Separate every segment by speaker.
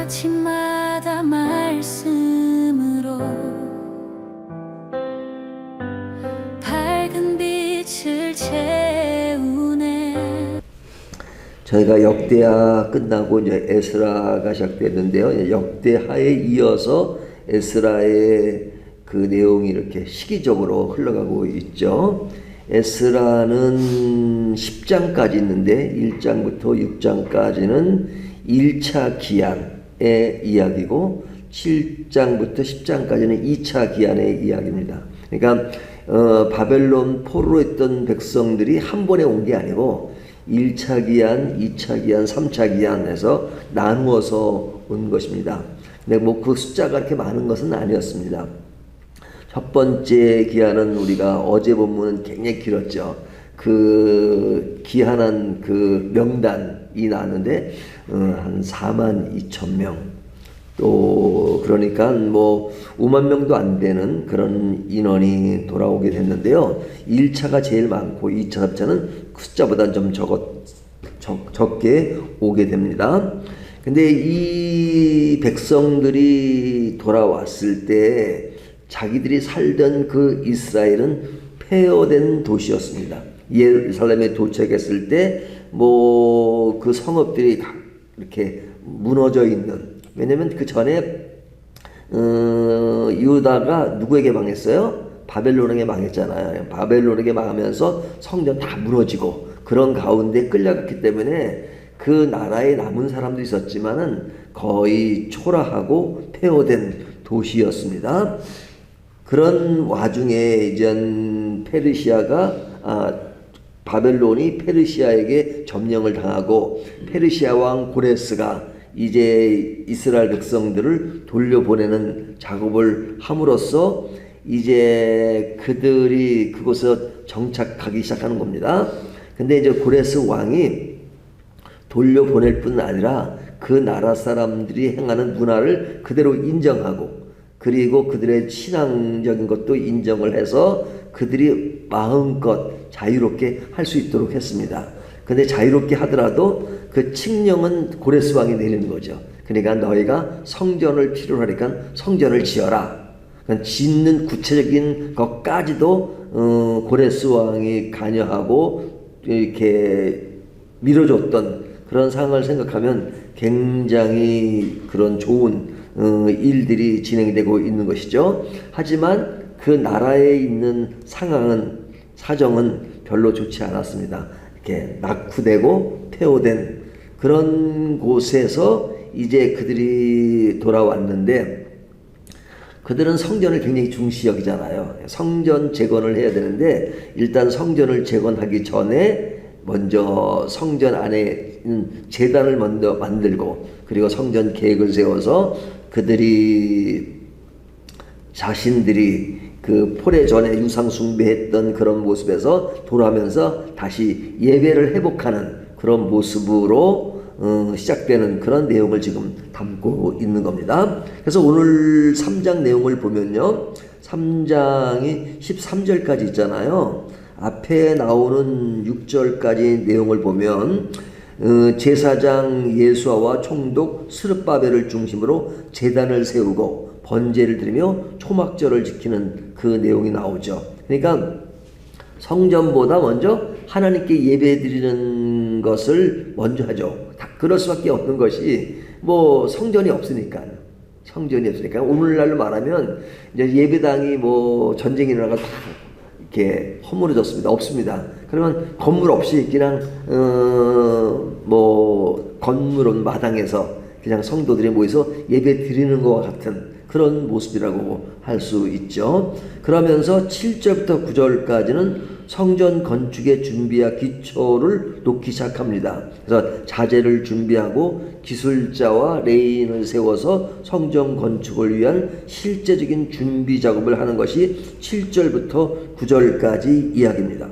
Speaker 1: 아침마다 말씀으로 밝은 빛을 채우네.
Speaker 2: 저희가 역대하 끝나고 이제 에스라가 시작됐는데요. 역대하에 이어서 에스라의 그 내용이 이렇게 시기적으로 흘러가고 있죠. 에스라는 10장까지 있는데 1장부터 6장까지는 1차 기한의 이야기고 7장부터 10장까지는 2차 기한의 이야기입니다. 그러니까 바벨론 포로로 있던 백성들이 한 번에 온 게 아니고 1차 기한, 2차 기한, 3차 기한에서 나누어서 온 것입니다. 근데 뭐 그 숫자가 그렇게 많은 것은 아니었습니다. 첫 번째 기한은 우리가 어제 본문은 굉장히 길었죠. 그 기한한 그 명단이 나왔는데 한 42,000명, 또 그러니까 뭐 5만 명도 안 되는 그런 인원이 돌아오게 됐는데요. 1차가 제일 많고 2차, 3차는 그 숫자보다 좀 적게 오게 됩니다. 근데 이 백성들이 돌아왔을 때 자기들이 살던 그 이스라엘은 폐허된 도시였습니다. 예루살렘에 도착했을 때 뭐 그 성읍들이 이렇게 무너져 있는, 왜냐면 그 전에 유다가 누구에게 망했어요? 바벨론에게 망했잖아요. 바벨론에게 망하면서 성전 다 무너지고 그런 가운데 끌려갔기 때문에 그 나라에 남은 사람도 있었지만은 거의 초라하고 폐허된 도시였습니다. 그런 와중에 이제 바벨론이 페르시아에게 점령을 당하고 페르시아 왕 고레스가 이제 이스라엘 백성들을 돌려보내는 작업을 함으로써 이제 그들이 그곳에 정착하기 시작하는 겁니다. 근데 이제 고레스 왕이 돌려보낼 뿐 아니라 그 나라 사람들이 행하는 문화를 그대로 인정하고, 그리고 그들의 신앙적인 것도 인정을 해서 그들이 마음껏 자유롭게 할 수 있도록 했습니다. 근데 자유롭게 하더라도 그 칙령은 고레스 왕이 내리는 거죠. 그러니까 너희가 성전을 필요로 하니까 성전을 지어라. 그러니까 짓는 구체적인 것까지도 고레스 왕이 관여하고 이렇게 밀어줬던 그런 상황을 생각하면 굉장히 그런 좋은 일들이 진행이 되고 있는 것이죠. 하지만 그 나라에 있는 사정은 별로 좋지 않았습니다. 이렇게 낙후되고 폐허된 그런 곳에서 이제 그들이 돌아왔는데, 그들은 성전을 굉장히 중시 여기잖아요. 성전 재건을 해야 되는데 일단 성전을 재건하기 전에 먼저 성전 안에 있는 제단을 먼저 만들고, 그리고 성전 계획을 세워서 그들이 자신들이 그 포레 전에 유상 숭배했던 그런 모습에서 돌아오면서 다시 예배를 회복하는 그런 모습으로 시작되는 그런 내용을 지금 담고 있는 겁니다. 그래서 오늘 3장 내용을 보면요, 3장이 13절까지 있잖아요. 앞에 나오는 6절까지 내용을 보면 제사장 예수아와 총독 스룹바벨을 중심으로 제단을 세우고 번제를 드리며 초막절을 지키는 그 내용이 나오죠. 그러니까 성전보다 먼저 하나님께 예배 드리는 것을 먼저 하죠. 다 그럴 수밖에 없는 것이 뭐 성전이 없으니까. 오늘날로 말하면 이제 예배당이 뭐 전쟁이 일어나가 다 이렇게 허물어졌습니다. 없습니다. 그러면 건물 없이 그냥 뭐 건물 마당에서 그냥 성도들이 모여서 예배 드리는 것과 같은 그런 모습이라고 할 수 있죠. 그러면서 7절부터 9절까지는 성전 건축의 준비와 기초를 놓기 시작합니다. 그래서 자재를 준비하고 기술자와 레인을 세워서 성전 건축을 위한 실제적인 준비 작업을 하는 것이 7절부터 9절까지 이야기입니다.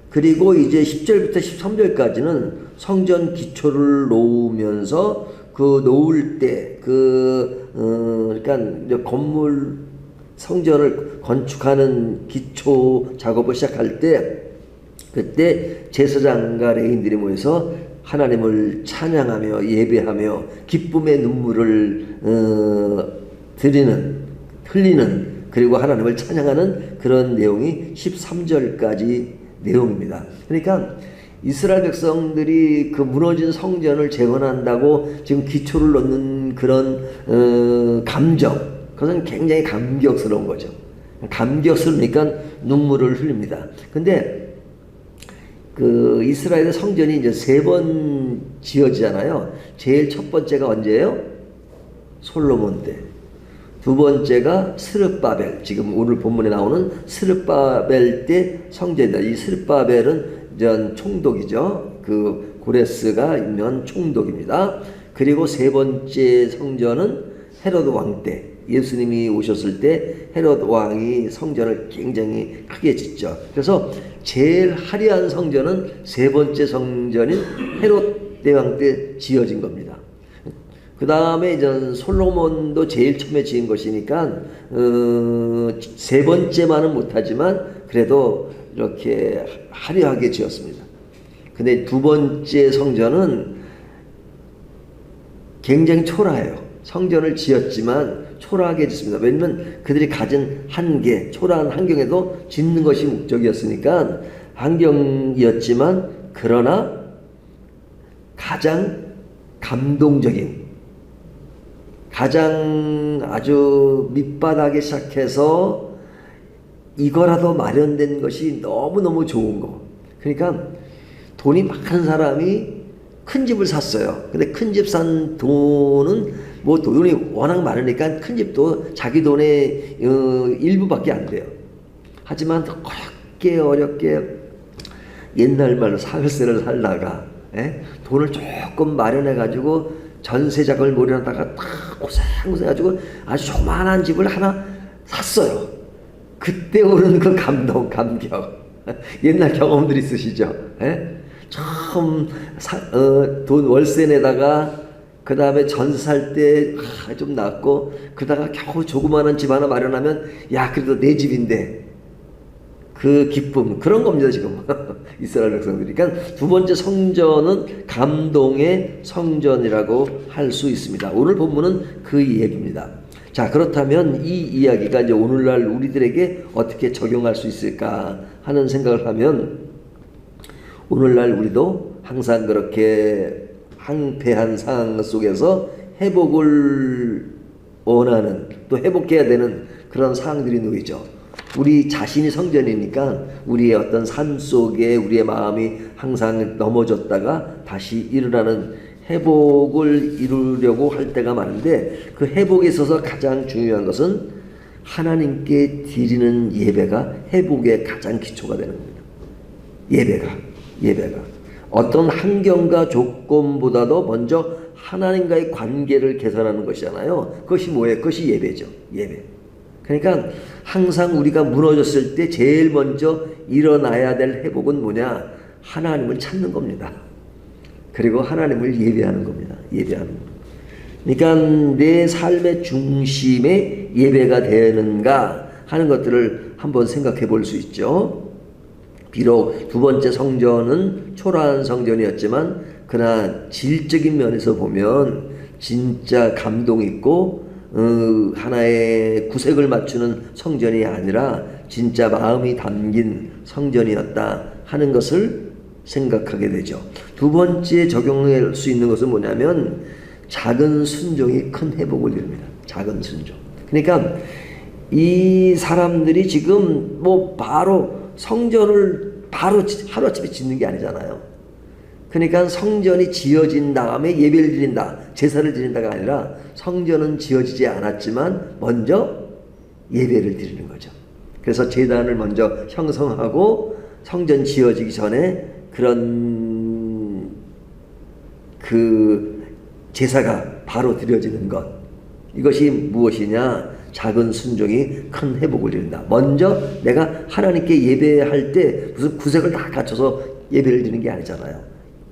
Speaker 2: 그리고 이제 10절부터 13절까지는 성전 기초를 놓으면서 그 놓을 때 그러니까 건물 성전을 건축하는 기초 작업을 시작할 때, 그때 제사장과 레인들이 모여서 하나님을 찬양하며 예배하며 기쁨의 눈물을 흘리는 그리고 하나님을 찬양하는 그런 내용이 13절까지 내용입니다. 그러니까 이스라엘 백성들이 그 무너진 성전을 재건한다고 지금 기초를 놓는 그런 감정, 그것은 굉장히 감격스러운 거죠. 감격스러우니까 눈물을 흘립니다. 근데 그 이스라엘의 성전이 이제 3번 지어지잖아요. 제일 첫 번째가 언제예요? 솔로몬 때. 두 번째가 스룹바벨, 지금 오늘 본문에 나오는 스룹바벨 때 성전이다. 이 스룹바벨은 전 총독이죠. 그 고레스가 있는 총독입니다. 그리고 세 번째 성전은 헤로드 왕 때, 예수님이 오셨을 때 헤로드 왕이 성전을 굉장히 크게 짓죠. 그래서 제일 화려한 성전은 세 번째 성전인 헤롯 대왕 때 지어진 겁니다. 그 다음에 이제 솔로몬도 제일 처음에 지은 것이니까 세 번째만은 못하지만 그래도 이렇게 화려하게 지었습니다. 근데 두 번째 성전은 굉장히 초라해요. 성전을 지었지만 초라하게 짓습니다. 왜냐면 그들이 가진 한계, 초라한 환경에도 짓는 것이 목적이었으니까 환경이었지만 그러나 가장 감동적인, 가장 아주 밑바닥에 시작해서 이거라도 마련된 것이 너무너무 좋은 거. 그러니까 돈이 많은 사람이 큰 집을 샀어요. 근데 큰 집 산 돈은 뭐 돈이 워낙 많으니까 큰 집도 자기 돈의 일부밖에 안 돼요. 하지만 어렵게 옛날 말로 사흘세를 살다가 돈을 조금 마련해 가지고 전세 자금을 모려다가 딱 고생해가지고 아주 조만한 집을 하나 샀어요. 그때 오는 그 감동, 감격. 옛날 경험들 있으시죠? 처음 돈 월세 내다가 그 다음에 전세 살 때 좀 낫고 그러다가 겨우 조그마한 집 하나 마련하면 야 그래도 내 집인데 그 기쁨, 그런 겁니다 지금. 이스라엘 백성들이. 그러니까 두 번째 성전은 감동의 성전이라고 할 수 있습니다. 오늘 본문은 그 이야기입니다. 자, 그렇다면 이 이야기가 이제 오늘날 우리들에게 어떻게 적용할 수 있을까 하는 생각을 하면, 오늘날 우리도 항상 그렇게 황폐한 상황 속에서 회복을 원하는, 또 회복해야 되는 그런 상황들이 놓이죠. 우리 자신이 성전이니까 우리의 어떤 삶 속에 우리의 마음이 항상 넘어졌다가 다시 일어나는 회복을 이루려고 할 때가 많은데, 그 회복에 있어서 가장 중요한 것은 하나님께 드리는 예배가 회복의 가장 기초가 되는 겁니다. 예배가 어떤 환경과 조건보다도 먼저 하나님과의 관계를 개선하는 것이잖아요. 그것이 뭐예요? 그것이 예배죠. 예배. 그러니까 항상 우리가 무너졌을 때 제일 먼저 일어나야 될 회복은 뭐냐? 하나님을 찾는 겁니다. 그리고 하나님을 예배하는 겁니다. 예배하는 것. 그러니까 내 삶의 중심에 예배가 되는가 하는 것들을 한번 생각해 볼 수 있죠. 비록 두 번째 성전은 초라한 성전이었지만 그러나 질적인 면에서 보면 진짜 감동 있고 하나의 구색을 맞추는 성전이 아니라 진짜 마음이 담긴 성전이었다 하는 것을 생각하게 되죠. 두 번째 적용할 수 있는 것은 뭐냐면 작은 순종이 큰 회복을 이룹니다. 작은 순종. 그러니까 이 사람들이 지금 뭐 바로 성전을 바로 하루아침에 짓는 게 아니잖아요. 그러니까 성전이 지어진 다음에 예배를 드린다, 제사를 드린다가 아니라 성전은 지어지지 않았지만 먼저 예배를 드리는 거죠. 그래서 제단을 먼저 형성하고 성전 지어지기 전에 그런 그 제사가 바로 드려지는 것, 이것이 무엇이냐? 작은 순종이 큰 회복을 이룬다. 먼저 내가 하나님께 예배할 때 무슨 구색을 다 갖춰서 예배를 드리는 게 아니잖아요.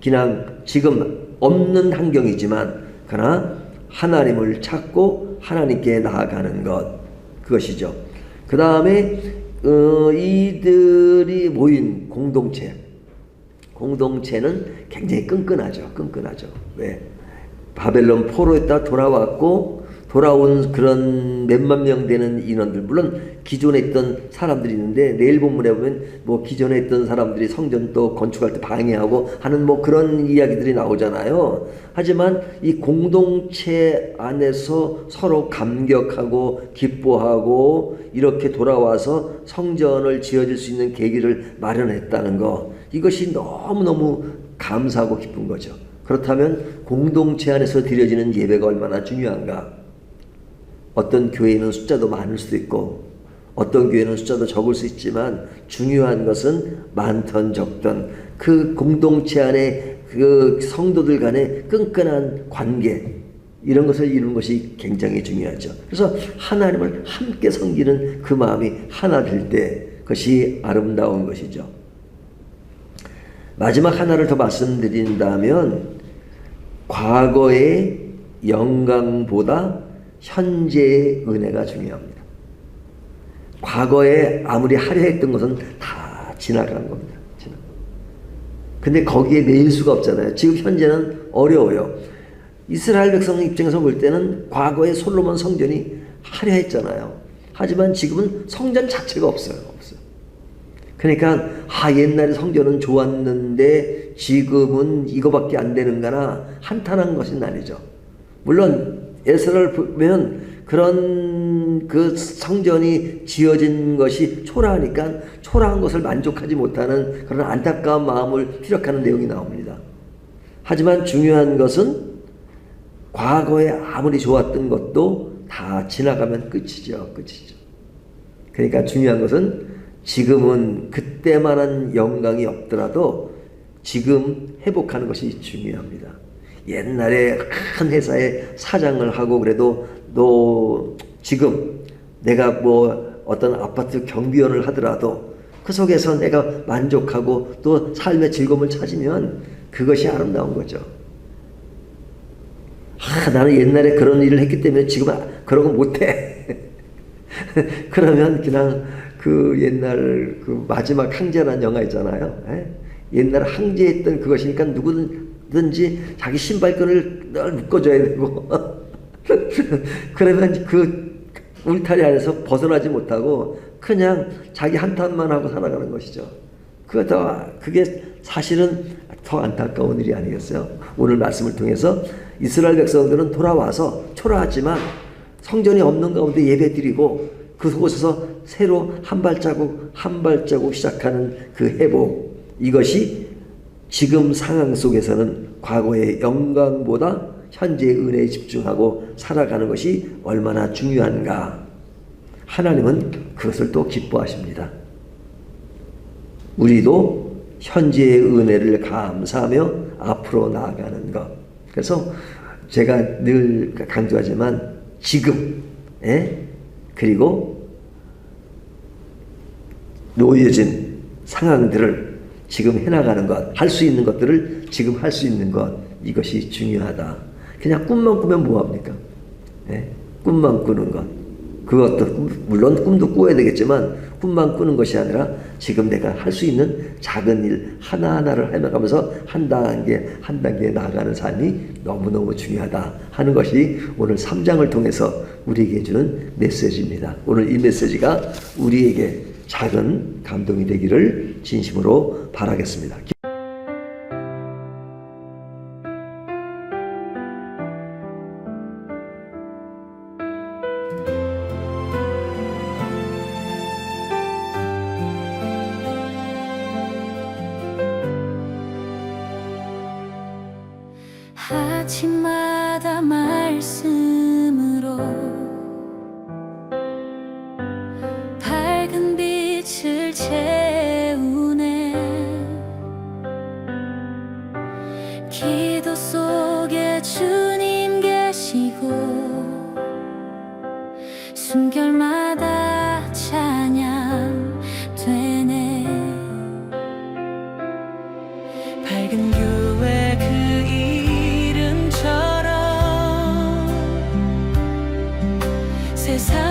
Speaker 2: 그냥 지금 없는 환경이지만 그러나 하나님을 찾고 하나님께 나아가는 것, 그것이죠. 그 다음에 이들이 모인 공동체, 공동체는 굉장히 끈끈하죠. 왜? 바벨론 포로에다 돌아왔고 돌아온 그런 몇만 명 되는 인원들, 물론 기존에 있던 사람들이 있는데 내일 본문에 보면 뭐 기존에 있던 사람들이 성전 또 건축할 때 방해하고 하는 뭐 그런 이야기들이 나오잖아요. 하지만 이 공동체 안에서 서로 감격하고 기뻐하고 이렇게 돌아와서 성전을 지어질 수 있는 계기를 마련했다는 거, 이것이 너무너무 감사하고 기쁜 거죠. 그렇다면 공동체 안에서 드려지는 예배가 얼마나 중요한가. 어떤 교회는 숫자도 많을 수도 있고 어떤 교회는 숫자도 적을 수 있지만 중요한 것은 많던 적던 그 공동체 안에 그 성도들 간의 끈끈한 관계, 이런 것을 이루는 것이 굉장히 중요하죠. 그래서 하나님을 함께 섬기는 그 마음이 하나 될 때 그것이 아름다운 것이죠. 마지막 하나를 더 말씀드린다면 과거의 영광보다 현재의 은혜가 중요합니다. 과거에 아무리 하려 했던 것은 다 지나간 겁니다. 근데 거기에 매일 수가 없잖아요. 지금 현재는 어려워요. 이스라엘 백성 입장에서 볼 때는 과거에 솔로몬 성전이 하려 했잖아요. 하지만 지금은 성전 자체가 없어요. 그러니까 옛날에 성전은 좋았는데 지금은 이거밖에 안 되는가나 한탄한 것은 아니죠. 물론 에스라를 보면 그런 그 성전이 지어진 것이 초라하니까 초라한 것을 만족하지 못하는 그런 안타까운 마음을 피력하는 내용이 나옵니다. 하지만 중요한 것은 과거에 아무리 좋았던 것도 다 지나가면 끝이죠. 그러니까 중요한 것은 지금은 그때만한 영광이 없더라도 지금 회복하는 것이 중요합니다. 옛날에 큰 회사에 사장을 하고 그래도 너 지금 내가 뭐 어떤 아파트 경비원을 하더라도 그 속에서 내가 만족하고 또 삶의 즐거움을 찾으면 그것이 아름다운 거죠. 나는 옛날에 그런 일을 했기 때문에 지금 그런 거 못해. 그러면 그냥 그 옛날 그 마지막 항제라는 영화 있잖아요. 옛날에 항제했던 그것이니까 누구든지 자기 신발끈을 늘 묶어줘야 되고 그러면 그 울타리 안에서 벗어나지 못하고 그냥 자기 한탄만 하고 살아가는 것이죠. 그게 사실은 더 안타까운 일이 아니겠어요? 오늘 말씀을 통해서 이스라엘 백성들은 돌아와서 초라하지만 성전이 없는 가운데 예배드리고 그곳에서 새로 한 발자국 한 발자국 시작하는 그 회복, 이것이 지금 상황 속에서는 과거의 영광보다 현재의 은혜에 집중하고 살아가는 것이 얼마나 중요한가. 하나님은 그것을 또 기뻐하십니다. 우리도 현재의 은혜를 감사하며 앞으로 나아가는 것. 그래서 제가 늘 강조하지만 지금, 그리고 놓여진 상황들을 지금 해나가는 것, 할 수 있는 것들을 지금 할 수 있는 것, 이것이 중요하다. 그냥 꿈만 꾸면 뭐합니까? 꿈만 꾸는 것. 그것도 물론 꿈도 꾸어야 되겠지만 꿈만 꾸는 것이 아니라 지금 내가 할 수 있는 작은 일 하나하나를 해나가면서 한 단계 한 단계 나아가는 삶이 너무너무 중요하다 하는 것이 오늘 3장을 통해서 우리에게 주는 메시지입니다. 오늘 이 메시지가 우리에게 작은 감동이 되기를 진심으로 바라겠습니다.
Speaker 1: 아침마다 말씀으로 밝은 빛을 채우네. 기도 속에 주님 계시고 숨결마다 찬양 되네. 밝은 교회 그 이름처럼 세상